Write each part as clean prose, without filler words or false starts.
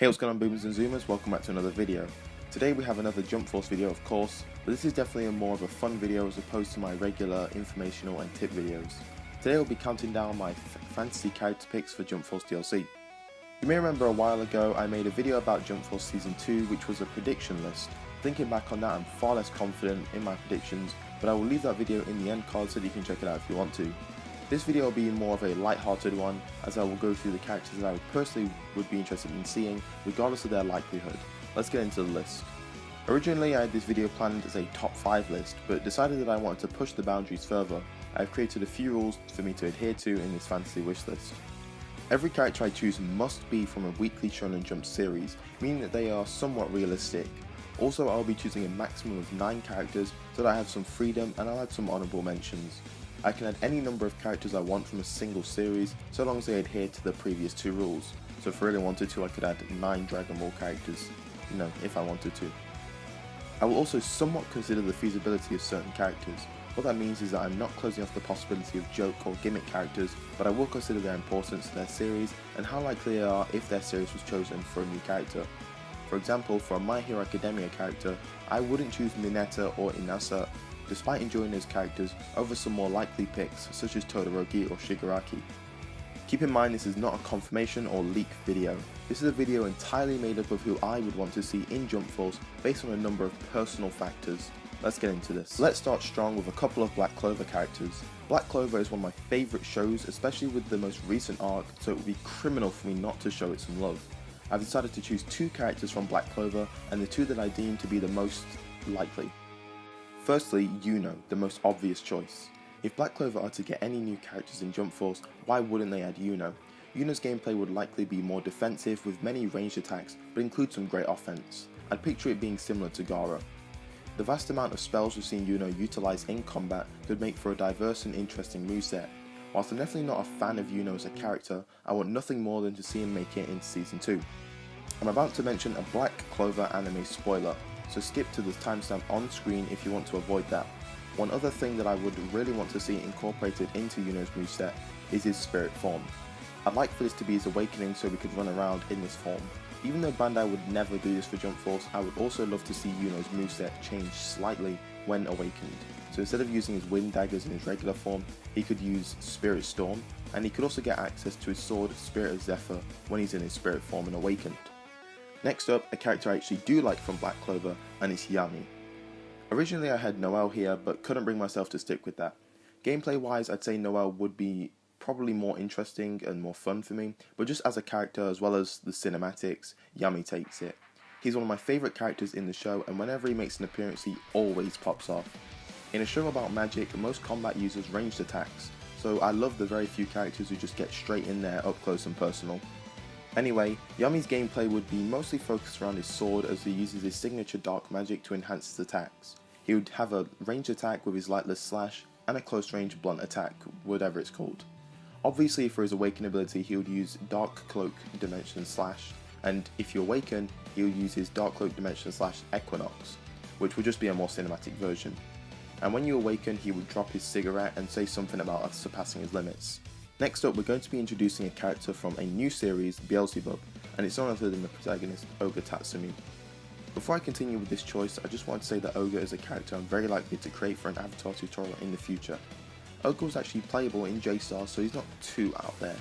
Hey, what's going on, boomers and zoomers? Welcome back to another video. Today we have another Jump Force video, of course, but this is definitely more of a fun video as opposed to my regular informational and tip videos. Today I'll be counting down my fantasy character picks for Jump Force DLC. You may remember a while ago I made a video about Jump Force Season 2, which was a prediction list. Thinking back on that, I'm far less confident in my predictions, but I will leave that video in the end card so that you can check it out if you want to. This video will be more of a light-hearted one, as I will go through the characters that I personally would be interested in seeing, regardless of their likelihood. Let's get into the list. Originally I had this video planned as a top 5 list, but decided that I wanted to push the boundaries further. I've created a few rules for me to adhere to in this fantasy wish list. Every character I choose must be from a weekly Shonen Jump series, meaning that they are somewhat realistic. Also, I'll be choosing a maximum of 9 characters so that I have some freedom, and I'll add some honourable mentions. I can add any number of characters I want from a single series, so long as they adhere to the previous 2 rules. So if I really wanted to, I could add 9 Dragon Ball characters, if I wanted to. I will also somewhat consider the feasibility of certain characters. What that means is that I'm not closing off the possibility of joke or gimmick characters, but I will consider their importance to their series and how likely they are if their series was chosen for a new character. For example, for a My Hero Academia character, I wouldn't choose Mineta or Inasa, despite enjoying those characters, over some more likely picks such as Todoroki or Shigaraki. Keep in mind this is not a confirmation or leak video. This is a video entirely made up of who I would want to see in Jump Force based on a number of personal factors. Let's get into this. Let's start strong with a couple of Black Clover characters. Black Clover is one of my favourite shows, especially with the most recent arc, so it would be criminal for me not to show it some love. I've decided to choose 2 characters from Black Clover, and the 2 that I deem to be the most likely. Firstly, Yuno, the most obvious choice. If Black Clover are to get any new characters in Jump Force, why wouldn't they add Yuno? Yuno's gameplay would likely be more defensive with many ranged attacks, but include some great offense. I'd picture it being similar to Gaara. The vast amount of spells we've seen Yuno utilize in combat could make for a diverse and interesting moveset. Whilst I'm definitely not a fan of Yuno as a character, I want nothing more than to see him make it into Season 2. I'm about to mention a Black Clover anime spoiler, so skip to the timestamp on screen if you want to avoid that. One other thing that I would really want to see incorporated into Yuno's moveset is his spirit form. I'd like for this to be his awakening so we could run around in this form. Even though Bandai would never do this for Jump Force, I would also love to see Yuno's moveset change slightly when awakened. So instead of using his wind daggers in his regular form, he could use Spirit Storm, and he could also get access to his sword Spirit of Zephyr when he's in his spirit form and awakened. Next up, a character I actually do like from Black Clover, and it's Yami. Originally I had Noelle here, but couldn't bring myself to stick with that. Gameplay wise, I'd say Noelle would be probably more interesting and more fun for me, but just as a character as well as the cinematics, Yami takes it. He's one of my favourite characters in the show, and whenever he makes an appearance he always pops off. In a show about magic, most combat uses ranged attacks, so I love the very few characters who just get straight in there up close and personal. Anyway, Yami's gameplay would be mostly focused around his sword as he uses his signature dark magic to enhance his attacks. He would have a ranged attack with his lightless slash and a close range blunt attack, whatever it's called. Obviously for his awaken ability he would use Dark Cloak Dimension Slash, and if you awaken he would use his Dark Cloak Dimension Slash Equinox, which would just be a more cinematic version. And when you awaken he would drop his cigarette and say something about us surpassing his limits. Next up, we're going to be introducing a character from a new series, Beelzebub, and it's none other than the protagonist, Ogre Tatsumi. Before I continue with this choice, I just want to say that Ogre is a character I'm very likely to create for an avatar tutorial in the future. Ogre was actually playable in J-Star, so he's not too out there.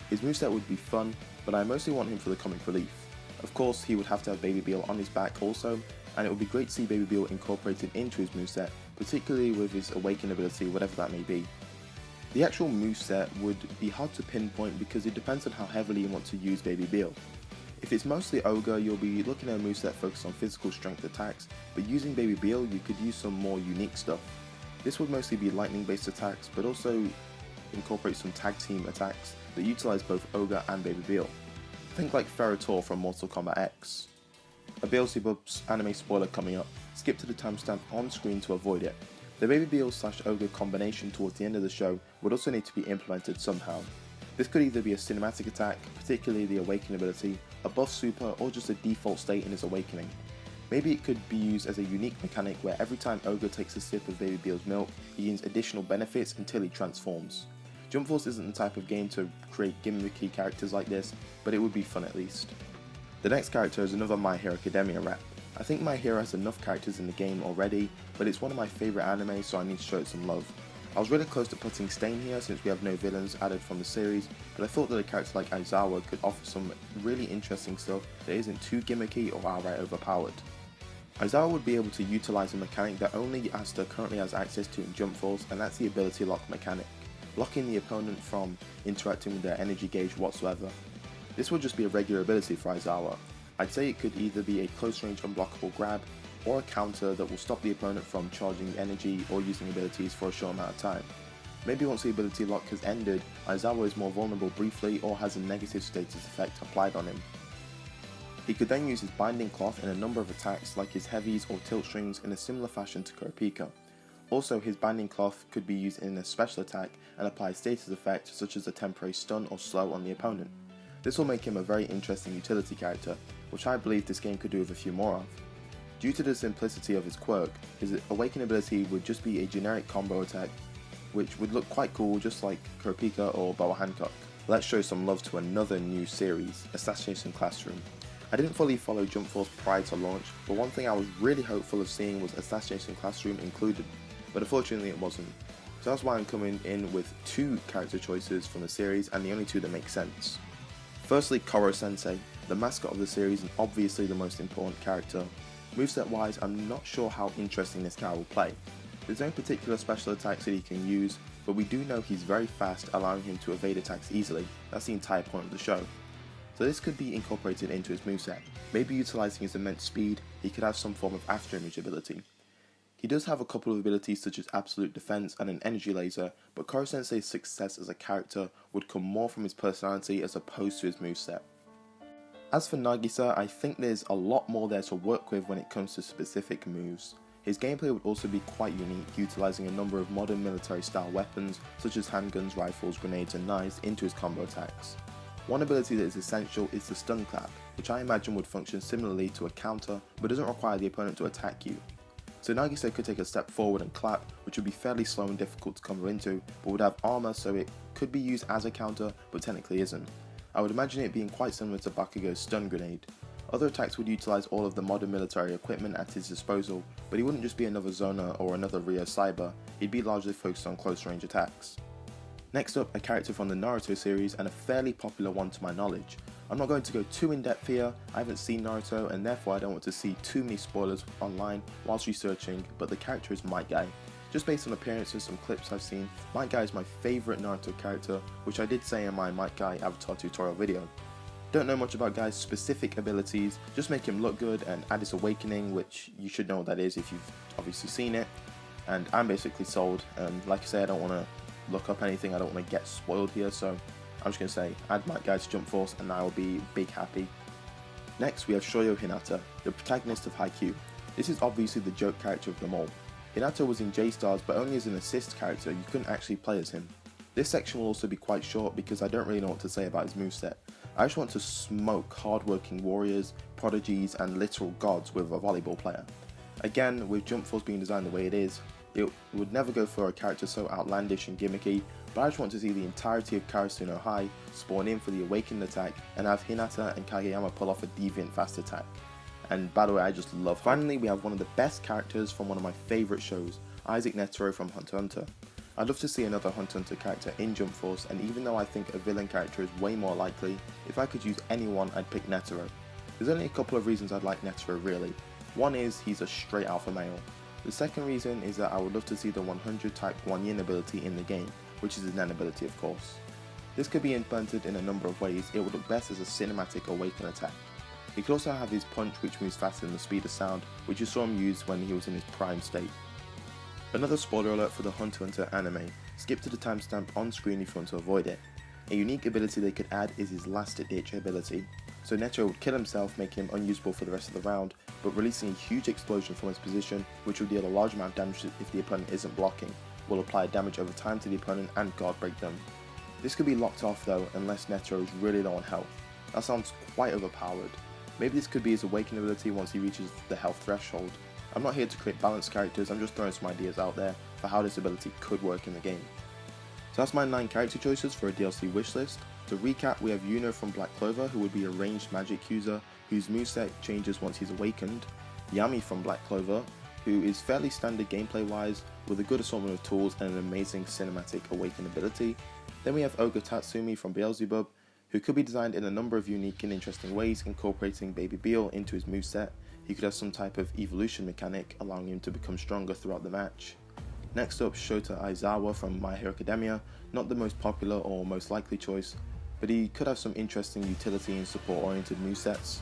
His moveset would be fun, but I mostly want him for the comic relief. Of course, he would have to have Baby Beal on his back also, and it would be great to see Baby Beal incorporated into his moveset, particularly with his awaken ability, whatever that may be. The actual moveset would be hard to pinpoint because it depends on how heavily you want to use Baby Beal. If it's mostly Ogre, you'll be looking at a moveset focused on physical strength attacks, but using Baby Beal you could use some more unique stuff. This would mostly be lightning based attacks, but also incorporate some tag team attacks that utilize both Ogre and Baby Beal. Think like Ferrotor from Mortal Kombat X. A Beelzebub's anime spoiler coming up, skip to the timestamp on screen to avoid it. The Baby Beal / Ogre combination towards the end of the show would also need to be implemented somehow. This could either be a cinematic attack, particularly the awaken ability, a buff super, or just a default state in his awakening. Maybe it could be used as a unique mechanic where every time Ogre takes a sip of Baby Beal's milk, he gains additional benefits until he transforms. Jump Force isn't the type of game to create gimmicky characters like this, but it would be fun at least. The next character is another My Hero Academia rep. I think My Hero has enough characters in the game already, but it's one of my favourite anime, so I need to show it some love. I was really close to putting Stain here since we have no villains added from the series, but I thought that a character like Aizawa could offer some really interesting stuff that isn't too gimmicky or outright overpowered. Aizawa would be able to utilise a mechanic that only Asta currently has access to in Jump Force, and that's the ability lock mechanic, blocking the opponent from interacting with their energy gauge whatsoever. This would just be a regular ability for Aizawa. I'd say it could either be a close range unblockable grab, or a counter that will stop the opponent from charging energy or using abilities for a short amount of time. Maybe once the ability lock has ended, Aizawa is more vulnerable briefly or has a negative status effect applied on him. He could then use his binding cloth in a number of attacks like his heavies or tilt strings in a similar fashion to Kurapika. Also, his binding cloth could be used in a special attack and apply a status effect such as a temporary stun or slow on the opponent. This will make him a very interesting utility character, which I believe this game could do with a few more of. Due to the simplicity of his quirk, his Awaken ability would just be a generic combo attack, which would look quite cool just like Kurapika or Boa Hancock. Let's show some love to another new series, Assassination Classroom. I didn't fully follow Jump Force prior to launch, but one thing I was really hopeful of seeing was Assassination Classroom included, but unfortunately it wasn't. So that's why I'm coming in with two character choices from the series and the only two that make sense. Firstly, Koro Sensei, the mascot of the series and obviously the most important character. Moveset wise, I'm not sure how interesting this guy will play. There's no particular special attacks that he can use, but we do know he's very fast, allowing him to evade attacks easily. That's the entire point of the show. So this could be incorporated into his moveset. Maybe utilising his immense speed, he could have some form of after image ability. He does have a couple of abilities such as absolute defense and an energy laser, but Koro Sensei's success as a character would come more from his personality as opposed to his moveset. As for Nagisa, I think there's a lot more there to work with when it comes to specific moves. His gameplay would also be quite unique, utilising a number of modern military style weapons such as handguns, rifles, grenades and knives into his combo attacks. One ability that is essential is the stun clap, which I imagine would function similarly to a counter but doesn't require the opponent to attack you. So Nagisa could take a step forward and clap, which would be fairly slow and difficult to combo into, but would have armor so it could be used as a counter but technically isn't. I would imagine it being quite similar to Bakugo's stun grenade. Other attacks would utilise all of the modern military equipment at his disposal, but he wouldn't just be another Zona or another Rio Cyber, he'd be largely focused on close range attacks. Next up, a character from the Naruto series and a fairly popular one to my knowledge. I'm not going to go too in depth here, I haven't seen Naruto and therefore I don't want to see too many spoilers online whilst researching, but the character is Might Guy. Just based on appearance and some clips I've seen, Might Guy is my favourite Naruto character, which I did say in my Might Guy avatar tutorial video. Don't know much about Guy's specific abilities, just make him look good and add his awakening, which you should know what that is if you've obviously seen it, and I'm basically sold, and like I say I don't want to look up anything, I don't want to get spoiled here, so I'm just going to say add Might Guy to Jump Force and I will be big happy. Next we have Shoyo Hinata, the protagonist of Haikyuu. This is obviously the joke character of them all. Hinata was in J-Stars but only as an assist character, you couldn't actually play as him. This section will also be quite short because I don't really know what to say about his moveset. I just want to smoke hard-working warriors, prodigies and literal gods with a volleyball player. Again, with Jump Force being designed the way it is, it would never go for a character so outlandish and gimmicky, but I just want to see the entirety of Karasuno High spawn in for the awakened attack and have Hinata and Kageyama pull off a deviant fast attack. And by the way, I just love. Finally, we have one of the best characters from one of my favourite shows, Isaac Netero from Hunter x Hunter. I'd love to see another Hunter x Hunter character in Jump Force, and even though I think a villain character is way more likely, if I could use anyone I'd pick Netero. There's only a couple of reasons I'd like Netero really. One is he's a straight alpha male. The second reason is that I would love to see the 100 type Guanyin ability in the game, which is his Nen ability of course. This could be implemented in a number of ways, it would look best as a cinematic awaken attack. He could also have his punch which moves faster than the speed of sound, which you saw him use when he was in his prime state. Another spoiler alert for the Hunter x Hunter anime, skip to the timestamp on screen if you want to avoid it. A unique ability they could add is his last ditch ability. So Netero would kill himself, making him unusable for the rest of the round, but releasing a huge explosion from his position which will deal a large amount of damage if the opponent isn't blocking, will apply damage over time to the opponent and guard break them. This could be locked off though unless Netero is really low on health. That sounds quite overpowered. Maybe this could be his awaken ability once he reaches the health threshold. I'm not here to create balanced characters, I'm just throwing some ideas out there for how this ability could work in the game. So that's my 9 character choices for a DLC wishlist. To recap, we have Yuno from Black Clover, who would be a ranged magic user whose moveset changes once he's awakened. Yami from Black Clover, who is fairly standard gameplay wise, with a good assortment of tools and an amazing cinematic awaken ability. Then we have Ogre Tatsumi from Beelzebub, who could be designed in a number of unique and interesting ways, incorporating Baby Beel into his moveset. He could have some type of evolution mechanic, allowing him to become stronger throughout the match. Next up, Shota Aizawa from My Hero Academia, not the most popular or most likely choice, but he could have some interesting utility and support-oriented movesets.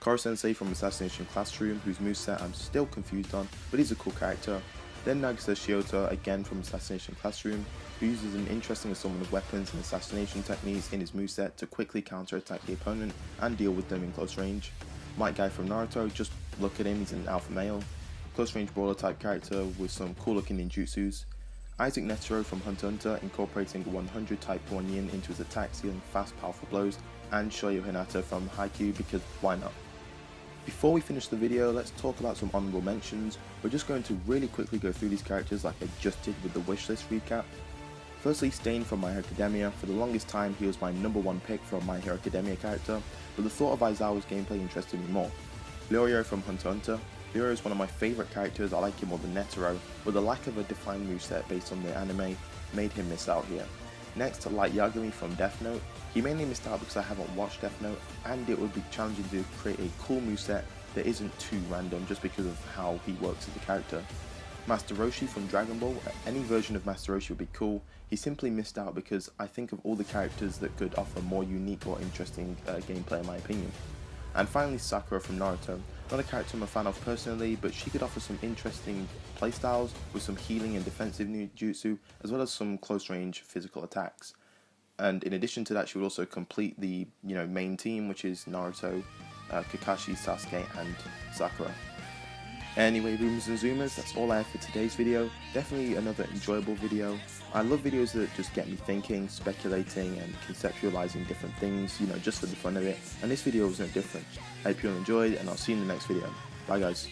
Koro Sensei from Assassination Classroom, whose moveset I'm still confused on, but he's a cool character. Then Nagisa Shiota, again from Assassination Classroom, who uses an interesting assortment of weapons and assassination techniques in his moveset to quickly counter-attack the opponent and deal with them in close range. Might Guy from Naruto, just look at him, he's an alpha male. Close range brawler type character with some cool looking ninjutsus. Isaac Netero from Hunter x Hunter, incorporating 100 type 1 yin into his attacks, dealing fast powerful blows. And Shoyo Hinata from Haikyuu, because why not? Before we finish the video, let's talk about some honorable mentions. We're just going to really quickly go through these characters like I just did with the wishlist recap. Firstly, Stain from My Hero Academia. For the longest time he was my #1 pick for a My Hero Academia character, but the thought of Aizawa's gameplay interested me more. Leorio from Hunter x Hunter. Leorio is one of my favourite characters, I like him more than Netero, but the lack of a defined moveset based on the anime made him miss out here. Next, Light Yagami from Death Note. He mainly missed out because I haven't watched Death Note, and it would be challenging to create a cool moveset that isn't too random just because of how he works as a character. Master Roshi from Dragon Ball. Any version of Master Roshi would be cool. He simply missed out because I think of all the characters that could offer more unique or interesting gameplay in my opinion. And finally, Sakura from Naruto. Not a character I'm a fan of personally, but she could offer some interesting playstyles with some healing and defensive ninjutsu, as well as some close range physical attacks. And in addition to that, she would also complete the main team, which is Naruto, Kakashi, Sasuke, and Sakura. Anyway, boomers and zoomers, that's all I have for today's video. Definitely another enjoyable video. I love videos that just get me thinking, speculating, and conceptualizing different things, just for the fun of it. And this video was no different. I hope you all enjoyed, and I'll see you in the next video. Bye guys.